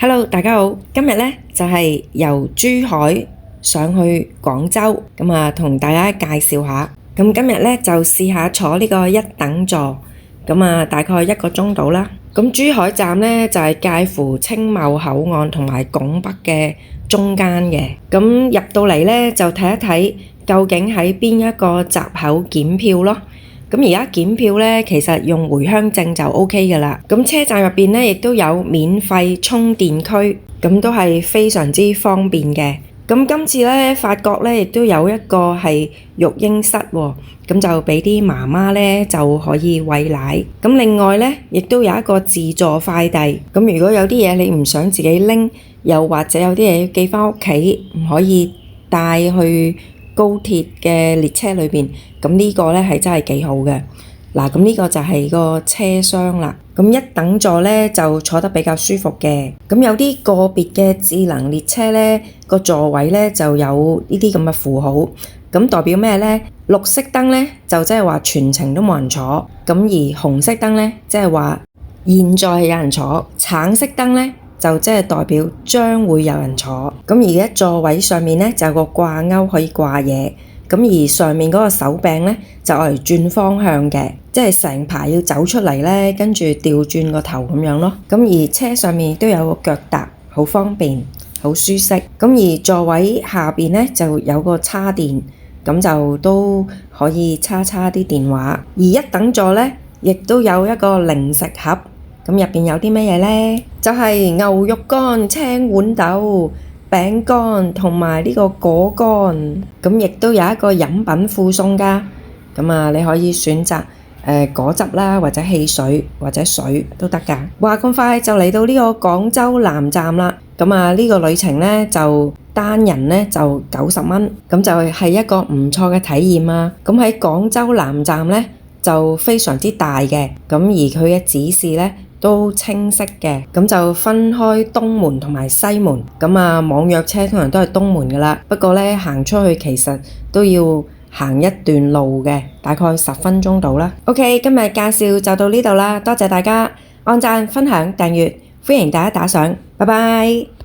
Hello，大家好，今日呢就係由珠海上去廣州，同大家介紹下。今日呢就試下坐呢個一等座，大概1個鐘到啦。珠海站呢就係介乎青茂口岸同埋拱北嘅中間嘅。入到嚟呢就睇一睇究竟喺邊一個閘口檢票咯。而家檢票呢，其實用回鄉證就 OK 㗎喇。車站入邊呢，亦都有免費充電區，都係非常之方便嘅。今次呢，發覺呢，亦都有一個係育嬰室喎，就俾啲媽媽呢就可以餵奶。另外呢，亦都有一個自助快遞。如果有啲嘢你唔想自己拎，又或者有啲嘢要寄返屋企，唔可以帶去高鐵嘅列車裏邊，呢個呢係真係幾好嘅。嗱，呢個就係個車廂啦。一等座呢就坐得比較舒服嘅。有啲個別嘅智能列車呢，個座位呢就有呢啲咁嘅符號，代表咩呢？綠色燈呢就即係話全程都冇人坐，而紅色燈呢即係話現在係有人坐，橙色燈呢就即係代表將會有人坐。而家座位上面呢就有個掛鈎可以掛嘢，而上面嗰個手柄呢就嚟轉方向嘅，即係成排要走出嚟呢，跟住調轉個頭咁樣咯。而車上面都有個腳踏，好方便，好舒適。而座位下邊呢就有個叉電，就都可以叉啲電話。而一等座呢亦都有一個零食盒。入邊有啲乜嘢呢？就係牛肉乾、青豌豆、餅乾同埋呢個果乾。亦都有一個飲品附送㗎。你可以選擇果汁啦，或者汽水或者水都得㗎。話咁快就嚟到呢個廣州南站啦。呢個旅程呢就單人呢就90蚊，就係一個唔錯嘅體驗啊。喺廣州南站呢就非常之大嘅，而佢嘅指示呢都清晰嘅，就分開東門同埋西門。網約車通常都係東門㗎喇，不過呢行出去其實都要行一段路嘅，大概10分鐘到啦。OK， 今日介紹就到呢度啦，多謝大家按讚、分享、訂閱，歡迎大家打賞，拜拜。